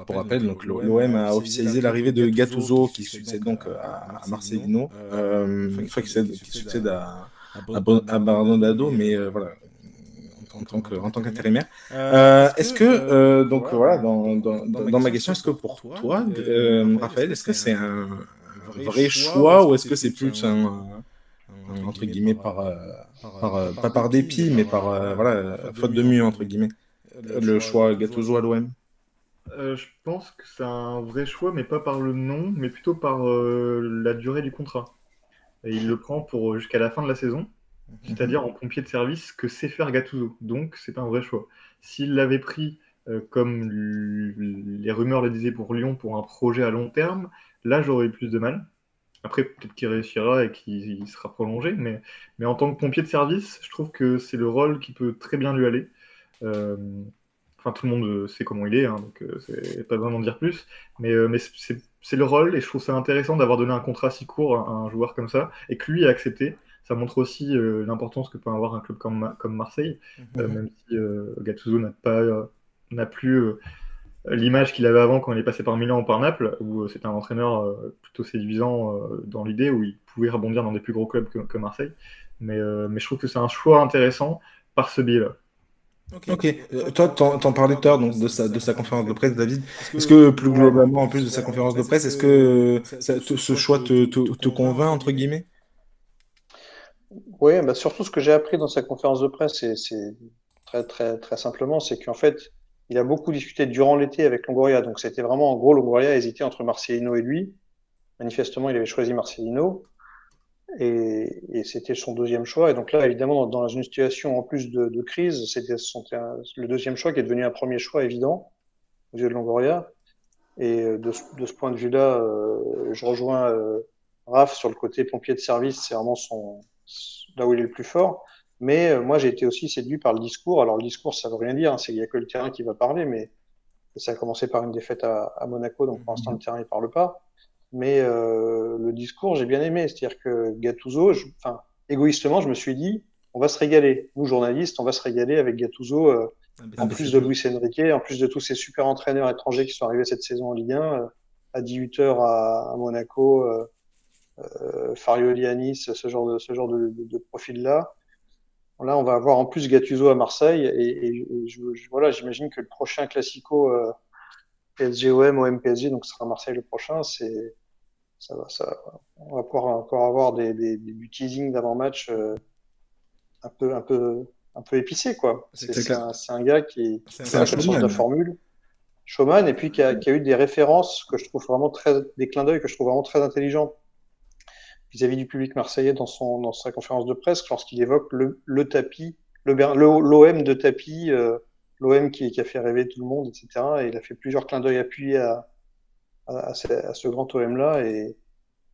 Pour rappel, donc l'OM a officialisé l'arrivée de Gattuso qui succède donc à Marcelino, enfin qui succède à Bernardo, mais voilà, en tant qu'intérimaire. Est-ce que, donc voilà, dans ma question, est-ce que pour toi, Raphaël, est-ce que c'est un vrai choix ou est-ce que c'est plus entre guillemets, pas par dépit, mais par voilà, faute de mieux, entre guillemets, le choix Gattuso à l'OM? Je pense que c'est un vrai choix, mais pas par le nom, mais plutôt par la durée du contrat. Et il le prend pour jusqu'à la fin de la saison, c'est-à-dire en pompier de service que sait faire Gattuso. Donc c'est un vrai choix. S'il l'avait pris comme les rumeurs le disaient pour Lyon pour un projet à long terme, là j'aurais eu plus de mal. Après, peut-être qu'il réussira et qu'il sera prolongé, mais en tant que pompier de service, je trouve que c'est le rôle qui peut très bien lui aller. Euh, Enfin, tout le monde sait comment il est, hein, donc c'est pas vraiment dire plus. Mais c'est le rôle, et je trouve ça intéressant d'avoir donné un contrat si court à un joueur comme ça, et que lui ait accepté. Ça montre aussi l'importance que peut avoir un club comme Marseille, même si Gattuso n'a plus l'image qu'il avait avant quand il est passé par Milan ou par Naples, où c'était un entraîneur plutôt séduisant dans l'idée, où il pouvait rebondir dans des plus gros clubs que Marseille. Mais je trouve que c'est un choix intéressant par ce biais-là. Ok, toi, t'en parlais tout à l'heure donc, de sa conférence de presse, David. Est-ce que plus globalement, en plus de sa conférence de presse, est-ce que ce choix te convainc, entre guillemets? Oui, bah surtout ce que j'ai appris dans sa conférence de presse, c'est très, très, très simplement, c'est qu'en fait, il a beaucoup discuté durant l'été avec Longoria. Donc, c'était vraiment, en gros, Longoria hésitait entre Marcelino et lui. Manifestement, il avait choisi Marcelino et c'était son deuxième choix. Et donc là, évidemment, dans une situation en plus de crise, le deuxième choix qui est devenu un premier choix évident aux yeux de Longoria. Et de ce point de vue-là, je rejoins Raph sur le côté pompier de service, c'est vraiment là où il est le plus fort. Mais moi, j'ai été aussi séduit par le discours. Alors, le discours, ça veut rien dire, hein, il n'y a que le terrain qui va parler, mais ça a commencé par une défaite à Monaco, donc pour l'instant, le terrain ne parle pas. Mais le discours, j'ai bien aimé. C'est-à-dire que Gattuso, enfin, égoïstement, je me suis dit, on va se régaler. Nous, journalistes, on va se régaler avec Gattuso, Ah, en ben, c'est plus de sûr. Luis Enrique, en plus de tous ces super entraîneurs étrangers qui sont arrivés cette saison en Ligue 1, à 18 heures à Monaco, Farioli à Nice, ce genre de profil-là. Là, on va avoir en plus Gattuso à Marseille. Voilà, j'imagine que le prochain Classico PSG-OM, OM-PSG, donc ce sera Marseille le prochain, on va pouvoir encore avoir du teasing d'avant-match un peu épicé, quoi. C'est clair. C'est un gars qui, C'est un voilà, qui a une sorte de showman. formule, showman, et puis qui a eu des références que je trouve vraiment des clins d'œil que je trouve vraiment très intelligents vis-à-vis du public marseillais dans sa conférence de presse lorsqu'il évoque le tapis, l'OM de tapis, l'OM qui a fait rêver tout le monde, etc. Et il a fait plusieurs clins d'œil appuyés à ce grand OM-là. Et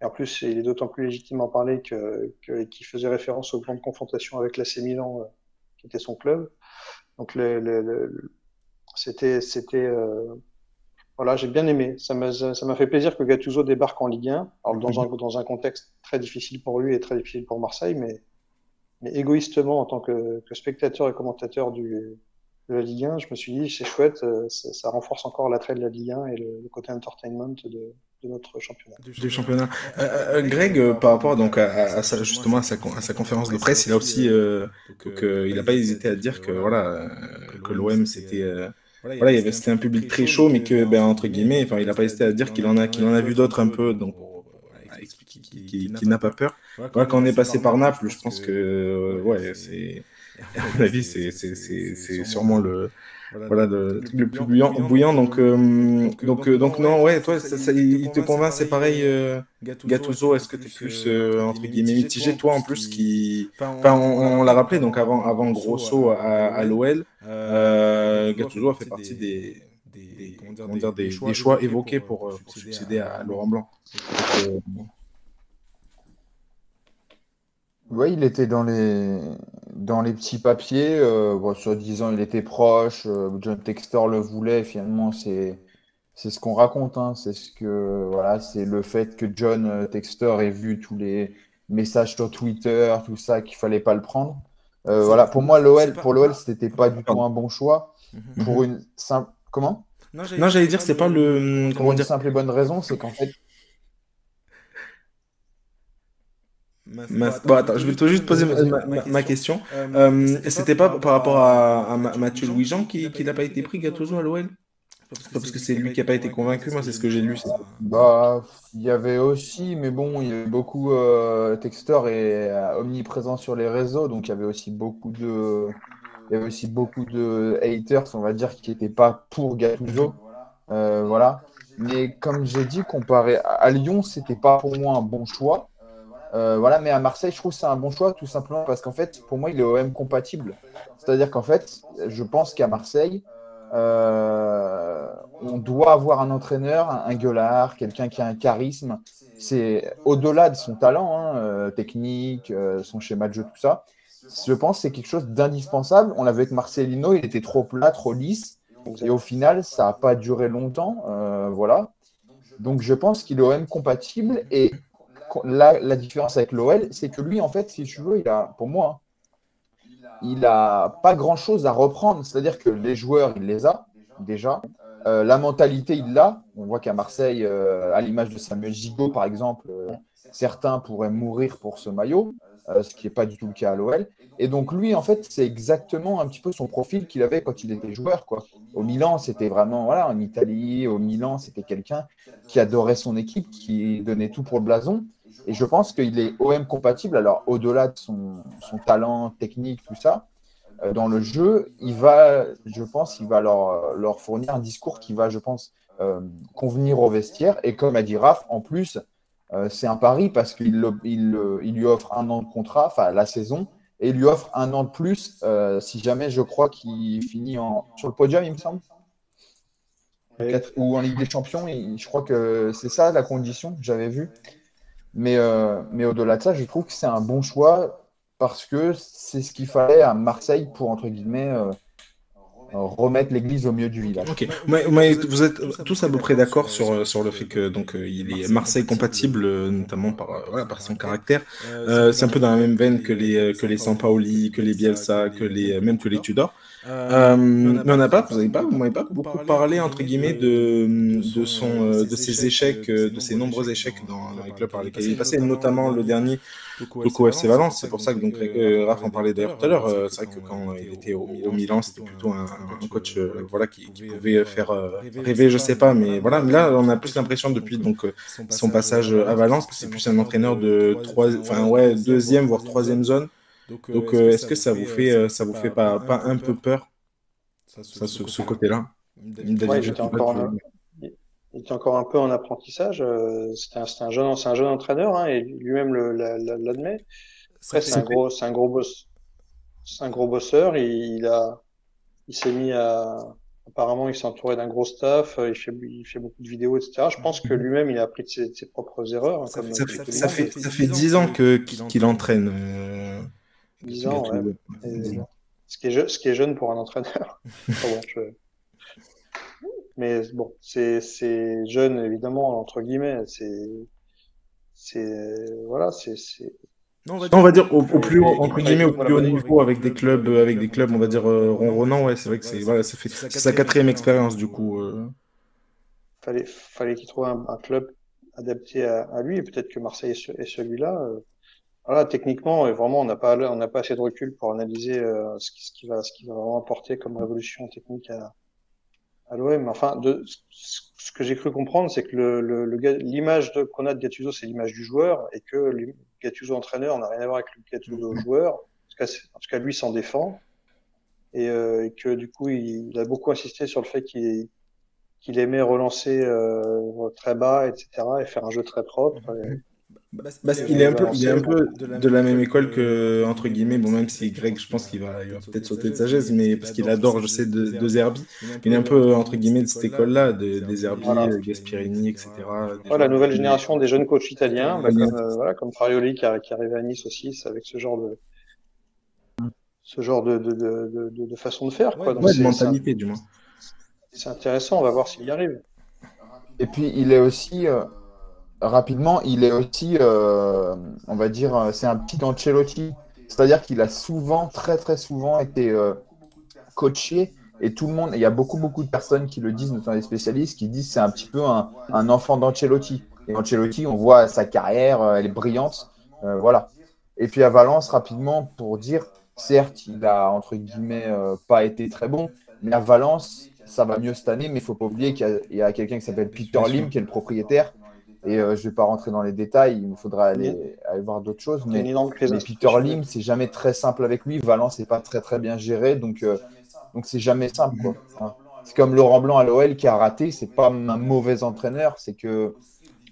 en plus, il est d'autant plus légitimement parlé qu'il faisait référence aux grandes confrontations avec l'AC Milan, qui était son club. Donc, c'était voilà, j'ai bien aimé. Ça m'a fait plaisir que Gattuso débarque en Ligue 1, alors dans un contexte très difficile pour lui et très difficile pour Marseille, mais égoïstement, en tant que spectateur et commentateur de la Ligue 1, je me suis dit, c'est chouette, ça renforce encore l'attrait de la Ligue 1 et le côté entertainment de notre championnat. Du championnat. Greg, par rapport donc justement à sa conférence de presse, il a aussi il n'a pas hésité à dire que voilà que l'OM c'était voilà c'était un public très chaud, mais que ben entre guillemets, enfin il n'a pas hésité à dire qu'il en a vu d'autres un peu, donc pour voilà, expliquer qu'il n'a pas peur. Voilà, quand on est passé par Naples, je pense que ouais c'est à mon avis c'est sûrement le voilà, le truc le plus bouillant donc non, ouais, toi, il te convainc, c'est pareil, Gattuso, est-ce que tu es plus, entre guillemets, mitigé, toi, en plus, enfin, on l'a rappelé, donc avant Grosso à l'OL, Gattuso a fait partie comment dire, des choix évoqués pour succéder à Laurent Blanc. Oui, il était dans les petits papiers. Bon, soi-disant, il était proche. John Textor le voulait. Finalement, c'est ce qu'on raconte. Hein. Voilà, c'est le fait que John Textor ait vu tous les messages sur Twitter, tout ça, qu'il fallait pas le prendre. Voilà, pour moi, pour l'OL, c'était pas du tout Pardon. un bon choix. Pour une simple. Comment? Non, j'allais dire, c'est pas le. Pour Comment une dire? simple et bonne raison, c'est qu'en fait, Bon, attends, je vais te juste poser ma question. C'était pas par rapport à Mathieu Louis-Jean qui n'a pas été pris, Gattuso, à l'OL? C'est pas parce que c'est lui qui n'a pas été convaincu, moi, c'est ce que j'ai lu. bah, il y avait aussi, mais bon, il y avait beaucoup, Textor est omniprésent sur les réseaux, donc il y avait aussi beaucoup de haters, on va dire, qui n'étaient pas pour Gattuso. Voilà. Mais comme j'ai dit, comparé à Lyon, c'était pas pour moi un bon choix. Voilà, mais à Marseille, je trouve que c'est un bon choix, tout simplement parce qu'en fait, pour moi, il est OM compatible. C'est-à-dire qu'en fait, je pense qu'à Marseille, on doit avoir un entraîneur, un gueulard, quelqu'un qui a un charisme. C'est au-delà de son talent, hein, technique, son schéma de jeu, tout ça. Je pense que c'est quelque chose d'indispensable. On l'avait avec Marcelino, il était trop plat, trop lisse. Et au final, ça n'a pas duré longtemps. Voilà. Donc je pense qu'il est OM compatible. Et la différence avec l'OL, c'est que lui, en fait, si tu veux, pour moi, il n'a pas grand-chose à reprendre. C'est-à-dire que les joueurs, il les a déjà. La mentalité, il l'a. On voit qu'à Marseille, à l'image de Samuel Gigot, par exemple, certains pourraient mourir pour ce maillot, ce qui n'est pas du tout le cas à l'OL. Et donc lui, en fait, c'est exactement un petit peu son profil qu'il avait quand il était joueur, quoi. Au Milan, c'était vraiment, voilà, en Italie, au Milan, c'était quelqu'un qui adorait son équipe, qui donnait tout pour le blason. Et je pense qu'il est OM compatible. Alors, au-delà de son talent technique, tout ça, dans le jeu, je pense, il va leur fournir un discours qui va, je pense, convenir au vestiaire. Et comme a dit Raph, en plus, c'est un pari parce qu'il lui offre un an de contrat, enfin la saison, et il lui offre un an de plus si jamais, je crois, qu'il finit sur le podium, il me semble. Ou en Ligue des Champions. Je crois que c'est ça la condition que j'avais vue. Mais au-delà de ça, je trouve que c'est un bon choix parce que c'est ce qu'il fallait à Marseille pour, entre guillemets, remettre l'église au milieu du village. Ok, vous êtes tous à peu près d'accord sur le fait que donc il est Marseille compatible, notamment voilà, par son caractère. C'est un peu dans la même veine que les Sampaoli, que les Bielsa, même que les Tudor. Mais vous m'avez pas beaucoup parlé entre guillemets de ses échecs, de ses nombreux échecs dans les clubs par lesquels il est passé, notamment le dernier Toko FC Valence. C'est pour ça que donc Raph en parlait d'ailleurs tout à l'heure. C'est vrai que quand il était au Milan, c'était plutôt un coach voilà qui pouvait faire rêver, je sais pas, mais voilà. Mais là, on a plus l'impression depuis donc son passage à Valence que c'est plus un entraîneur de deuxième voire troisième zone. Donc, est-ce que ça vous fait pas un peu peur, ça, ce côté-là? Ouais, il était encore un peu en apprentissage. C'est un jeune entraîneur, hein, et lui-même l'admet. Après, c'est un gros boss. C'est un gros bosseur. Il s'est mis apparemment, il s'est entouré d'un gros staff. Il fait beaucoup de vidéos, etc. Je pense que lui-même, il a appris de ses propres erreurs. Hein, ça fait 10 ans qu'il entraîne. 10 ans, ouais. Ce qui est jeune pour un entraîneur. Mais bon, c'est jeune, évidemment, entre guillemets. Voilà, Non, on va dire au plus haut, entre guillemets, au plus haut niveau, avec des clubs, on va dire, ronronnants, ouais, c'est vrai que c'est sa quatrième expérience, du coup. Fallait qu'il trouve un club adapté à lui, et peut-être que Marseille est celui-là. Voilà, techniquement, vraiment, on n'a pas assez de recul pour analyser ce qui va vraiment apporter comme révolution technique à l'OM. Enfin, ce que j'ai cru comprendre, c'est que l'image qu'on a de Gattuso, c'est l'image du joueur, et que le Gattuso entraîneur n'a rien à voir avec le Gattuso joueur. En tout cas, lui s'en défend, et que du coup, il a beaucoup insisté sur le fait qu'il aimait relancer très bas, etc., et faire un jeu très propre. Il est un peu de la même école que, entre guillemets, bon, même si Greg, je pense qu'il va peut-être sauter de sagesse, mais parce qu'il adore, je sais, de Zerbi. Il est un peu, entre guillemets, de cette école-là, des Zerbi, voilà. Gasperini, etc. La nouvelle génération des jeunes coachs italiens, comme Farioli qui est arrivé à Nice aussi, avec ce genre de façon de faire, quoi. Donc de mentalité, du moins. C'est intéressant, on va voir s'il y arrive. Et puis, il est aussi... Rapidement, il est aussi, on va dire, c'est un petit Ancelotti. C'est-à-dire qu'il a souvent, très très souvent été coaché Et tout le monde, il y a beaucoup de personnes qui le disent, notamment des spécialistes, qui disent que c'est un petit peu un enfant d'Ancelotti. Et Ancelotti, on voit sa carrière, elle est brillante. Voilà. Et puis à Valence, rapidement, pour dire, certes, il a, entre guillemets, pas été très bon, mais à Valence, ça va mieux cette année, mais il ne faut pas oublier qu'il y a quelqu'un qui s'appelle Peter Lim, qui est le propriétaire. Et je ne vais pas rentrer dans les détails, il me faudra aller voir d'autres choses. Mais Peter Lim, c'est jamais très simple avec lui. Valence n'est pas très bien géré, donc c'est jamais simple, quoi. Hein. C'est comme Laurent Blanc à l'OL qui a raté, c'est pas un mauvais entraîneur, c'est que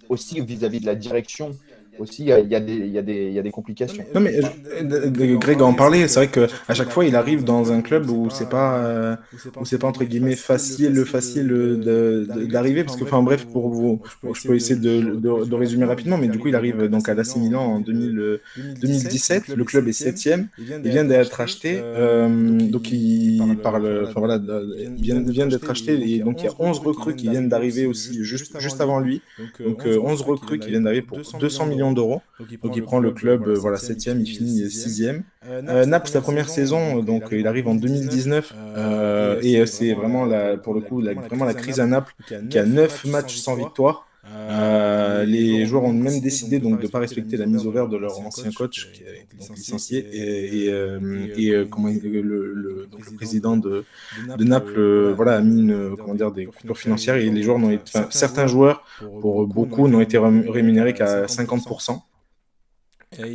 aussi vis-à-vis de la direction, aussi il y a des complications. Non, mais Greg en parlait, c'est vrai qu'à chaque fois il arrive dans un club où c'est pas entre guillemets facile d'arriver, parce que enfin bref, je peux essayer de résumer rapidement, mais du coup il arrive donc à l'AC Milan en 2017, le club est 7e, il vient d'être acheté, donc il parle, enfin voilà, il vient d'être acheté, et donc il y a 11 recrues qui viennent d'arriver aussi juste avant lui, donc 11 recrues qui viennent d'arriver pour 200 millions d'euros. Donc il prend le club, voilà, 7e, il finit 6e. Naples, sa première saison, donc il arrive en 2019, et c'est vraiment, pour le coup, vraiment la crise à Naples, qui a 9 matchs sans victoire. Les joueurs ont même décidé donc, de ne pas respecter la mise au vert de leur ancien coach, qui a été donc licencié, comment donc, le président de Naples voilà, a mis des coupures financières, et les joueurs certains joueurs, pour beaucoup, n'ont été rémunérés qu'à 50%.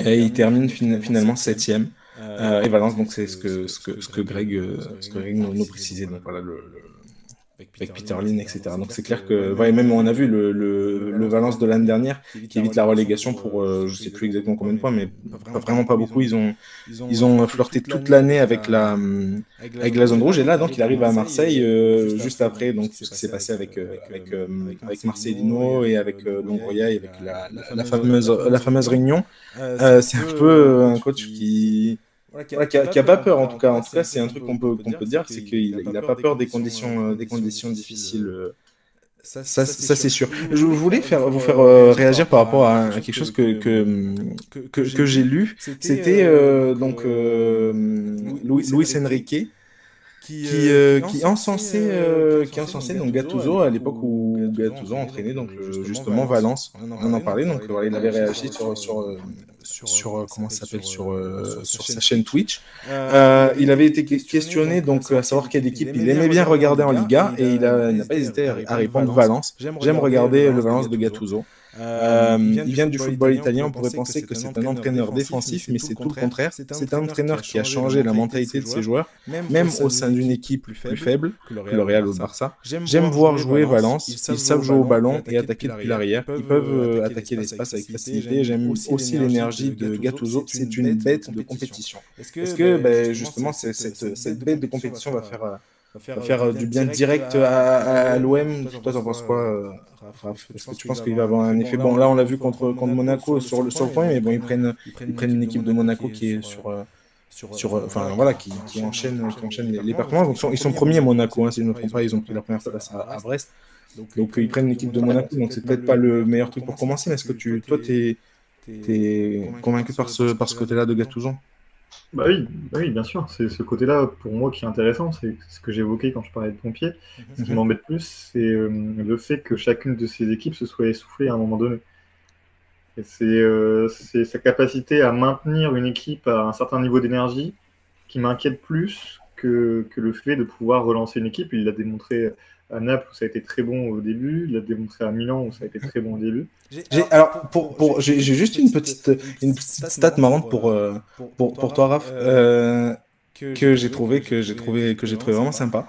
Et il termine finalement 7e. Et Valence, donc c'est ce que Greg nous précisait. Donc voilà, avec Peter Lim, etc. Donc c'est clair que, ouais, même on a vu le Valence de l'année dernière qui évite la relégation pour, je sais plus exactement combien de points, mais vraiment pas beaucoup. Ils ont flirté toute l'année avec la zone rouge, et là donc il arrive à Marseille juste après donc ce qui s'est passé avec Marcelino et avec Longoria et avec la fameuse réunion. C'est un peu un coach qui a pas peur, en tout cas. En tout cas, c'est un truc qu'on peut dire, c'est qu'il n'a pas peur des conditions difficiles. Ça c'est sûr. Je voulais vous faire réagir par rapport à quelque chose que j'ai lu. C'était donc Luis Enrique qui encensait donc Gattuso à l'époque où Gattuso entraînait donc justement Valence. On en parlait, donc voilà, il avait réagi sur comment ça s'appelle, sur sa chaîne Twitch. Il avait été questionné donc à savoir quelle équipe il aimait bien regarder en Liga, et il n'a pas hésité à répondre Valence. J'aime regarder le Valence de Gattuso. Il vient du football italien, on pourrait penser que c'est un entraîneur défensif, mais c'est tout le contraire. C'est un entraîneur qui a changé la mentalité de ses joueurs, même au sein d'une équipe plus faible que le Real ou le Barça. J'aime voir jouer Valence, ils savent jouer au ballon et attaquer depuis l'arrière, ils peuvent attaquer l'espace avec facilité. J'aime aussi l'énergie de Gattuso, c'est une bête de compétition. Est-ce que justement cette bête de compétition va faire du bien direct à l'OM? Toi, t'en penses quoi, Raph? Est-ce que tu penses qu'il va avoir un effet? Bon, là, on l'a vu contre Monaco sur le point, mais bon, ils prennent une équipe de Monaco qui est enfin voilà, qui enchaîne les performances. Donc, ils sont premiers, Monaco, hein, si je ne me trompe pas, ils ont pris la première place à Brest. Donc ils prennent une équipe de Monaco, donc c'est peut-être pas le meilleur truc pour commencer, mais est-ce que toi, t'es convaincu par ce côté-là de Gattuso? Bah oui, bien sûr. C'est ce côté-là, pour moi, qui est intéressant. C'est ce que j'évoquais quand je parlais de pompiers. Ce qui m'embête plus, c'est le fait que chacune de ces équipes se soit essoufflée à un moment donné. Et c'est sa capacité à maintenir une équipe à un certain niveau d'énergie qui m'inquiète plus que le fait de pouvoir relancer une équipe. Il l'a démontré à Naples, où ça a été très bon au début. Il l'a démontré à Milan, où ça a été très bon au début. J'ai juste une petite stat marrante pour toi, Raph, que j'ai trouvé vraiment sympa.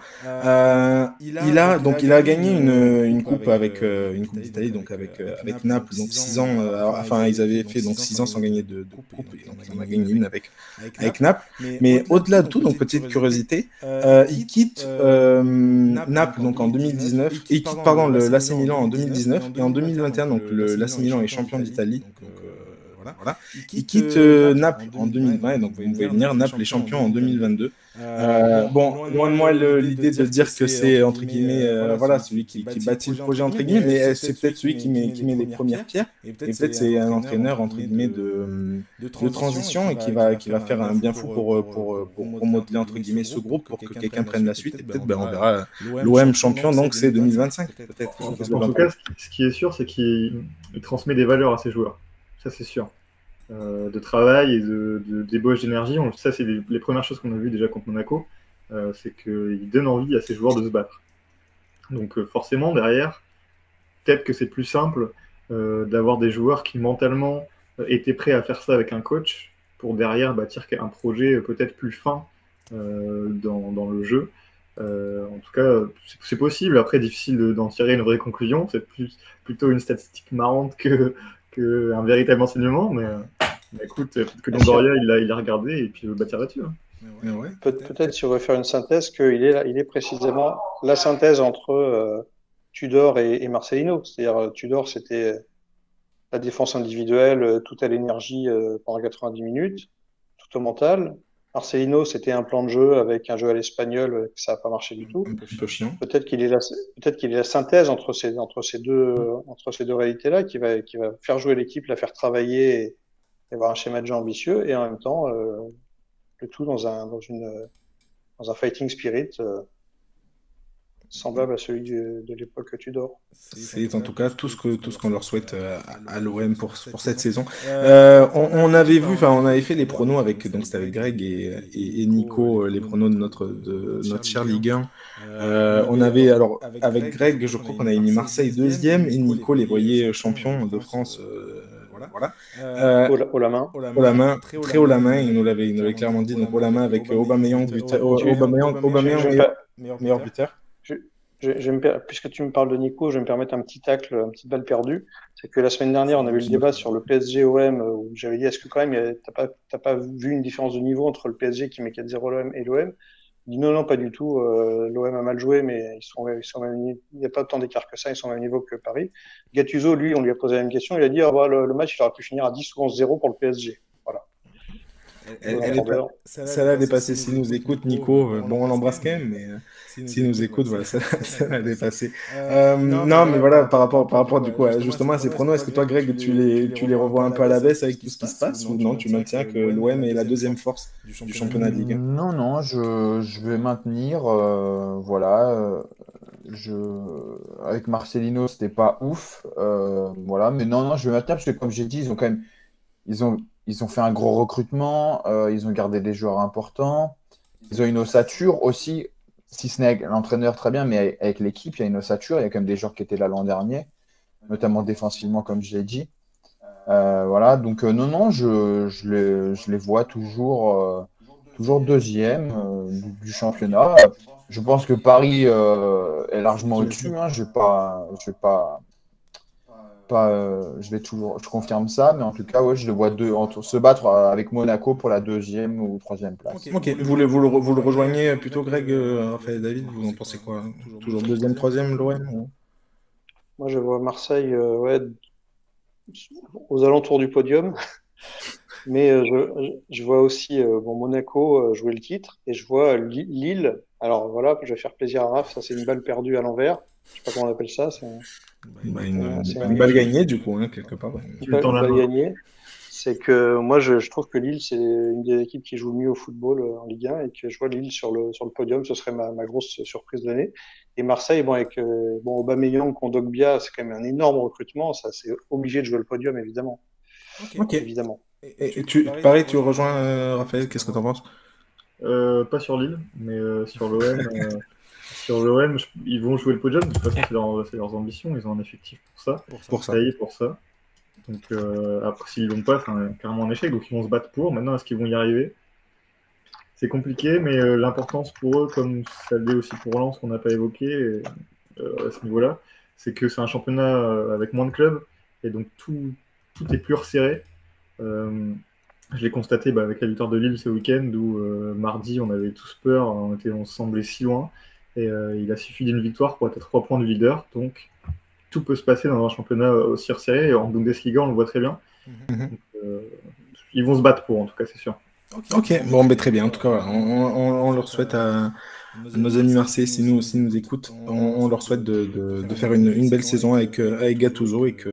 Il a gagné une coupe une coupe d'Italie, donc avec Naples, donc 6 ans. Enfin, ils avaient fait donc 6 ans sans gagner de coupe, et donc il en a gagné une avec Naples. Mais au-delà de tout, donc petite curiosité, il quitte Naples donc en 2019, et il quitte l'AC Milan en 2019, et en 2021 donc l'AC Milan est champion d'Italie. Voilà. Il quitte Naples en 2020, donc vous pouvez venir. Naples les champions en 2022. Bon, loin de moi l'idée de dire que c'est entre guillemets, voilà, celui qui bâtit le projet entre guillemets, mais c'est peut-être celui qui met les premières pierres. Et peut-être c'est un entraîneur entre guillemets de transition et qui va faire un bien fou pour modeler entre guillemets ce groupe pour que quelqu'un prenne la suite. Et peut-être on verra l'OM champion, donc c'est 2025 peut-être. En tout cas, ce qui est sûr, c'est qu'il transmet des valeurs à ses joueurs. Ça, c'est sûr. De travail et d'ébauche d'énergie. Ça, c'est les premières choses qu'on a vues déjà contre Monaco. C'est qu'il donne envie à ses joueurs de se battre. Donc forcément, derrière, peut-être que c'est plus simple d'avoir des joueurs qui mentalement étaient prêts à faire ça avec un coach pour derrière bâtir un projet peut-être plus fin dans le jeu. En tout cas, c'est possible. Après, difficile d'en tirer une vraie conclusion. C'est plutôt une statistique marrante qu'un véritable enseignement. Mais écoute, peut-être que Longoria, il l'a regardé et puis il veut bâtir là-dessus. Ouais. Peut-être si on veut faire une synthèse, qu'il est précisément la synthèse entre Tudor et Marcelino. C'est-à-dire, Tudor, c'était la défense individuelle, tout à l'énergie pendant 90 minutes, tout au mental. Marcelino, c'était un plan de jeu avec un jeu à l'espagnol, ça n'a pas marché du tout. Un peu chiant. Peut-être qu'il est la synthèse entre ces deux réalités-là qui va faire jouer l'équipe, la faire travailler et avoir un schéma de jeu ambitieux et en même temps le tout dans un fighting spirit semblable à celui de l'époque Tudor. C'est en tout cas tout ce qu'on leur souhaite à l'OM pour cette saison. On avait fait les pronos donc c'était avec Greg et Nico, les pronos de notre cher Ligue 1. On avait alors avec Greg, je crois qu'on avait mis Marseille deuxième et Nico les voyait champions de France. Voilà. Haut la main. Haut la main, très haut la main, il nous l'avait clairement dit, donc haut la main avec Aubameyang meilleur buteur. Puisque tu me parles de Nico, je vais me permettre un petit tacle, une petite balle perdue. C'est que la semaine dernière, on avait eu le débat sur le PSG-OM où j'avais dit est-ce que quand même t'as pas vu une différence de niveau entre le PSG qui met 4-0 l'OM et l'OM? Il dit non, pas du tout. L'OM a mal joué, mais ils sont il n'y a pas tant d'écart que ça, ils sont au même niveau que Paris. Gattuso, lui, on lui a posé la même question. Il a dit le match, il aurait pu finir à 10 ou 11-0 pour le PSG. Voilà. Ça l'a dépassé. S'il nous écoute, Nico, bon, on l'embrasse quand même, mais s'il nous écoute, voilà, ça l'a dépassé. Non, mais voilà, par rapport du coup, justement à ces pronos, est-ce que toi, Greg, tu les revois un peu à la baisse avec tout ce qui se passe, ou non, tu maintiens que l'OM est la deuxième force du championnat de Ligue 1? Non, je vais maintenir, voilà. Avec Marcelino, c'était pas ouf, voilà, mais non, je vais maintenir parce que comme j'ai dit, ils ont fait un gros recrutement, ils ont gardé des joueurs importants, ils ont une ossature aussi, si ce n'est avec l'entraîneur très bien, mais avec l'équipe, il y a une ossature, il y a quand même des joueurs qui étaient là l'an dernier, notamment défensivement, comme je l'ai dit. Voilà, donc non, je les vois toujours deuxième du championnat. Je pense que Paris est largement au-dessus, hein, je confirme ça, mais en tout cas, ouais, je le vois se battre avec Monaco pour la deuxième ou troisième place. Ok. Vous le rejoignez plutôt, Greg, Raphaël, David, vous en pensez quoi? Toujours deuxième, troisième, l'OM? Moi, je vois Marseille aux alentours du podium, mais je vois aussi Monaco jouer le titre, et je vois Lille. Alors voilà, je vais faire plaisir à Raph, ça c'est une balle perdue à l'envers. Je sais pas comment on appelle ça. Une balle gagnée, du coup, hein, quelque part. Ouais. Une balle gagnée. C'est que moi, je trouve que Lille, c'est une des équipes qui joue le mieux au football en Ligue 1 et que je vois Lille sur le podium, ce serait ma grosse surprise de l'année. Et Marseille, avec Aubameyang, Kondogbia, c'est quand même un énorme recrutement. Ça, c'est obligé de jouer le podium, évidemment. Ok. Évidemment. Et pareil, tu rejoins Raphaël, qu'est-ce que tu en penses? Pas sur Lille, mais sur l'OM. Sur l'OM, ils vont jouer le podium. De toute façon, c'est leurs ambitions. Ils ont un effectif pour ça. Pour ça. Donc après, s'ils l'ont pas, c'est carrément un échec. Donc ils vont se battre pour. Maintenant, est-ce qu'ils vont y arriver? C'est compliqué, mais l'importance pour eux, comme ça l'est aussi pour Lens, qu'on n'a pas évoqué à ce niveau-là, c'est que c'est un championnat avec moins de clubs. Et donc tout est plus resserré. Je l'ai constaté avec la victoire de Lille ce week-end où mardi on avait tous peur, on semblait si loin et il a suffi d'une victoire pour être à 3 points du leader, donc tout peut se passer dans un championnat aussi resserré et en Bundesliga on le voit très bien. Donc, ils vont se battre pour, en tout cas, c'est sûr. Ok, bon, ben, très bien. En tout cas, voilà, on leur souhaite à nos amis marseillais, s'ils nous écoutent, on leur souhaite de faire une belle saison avec Gattuso et que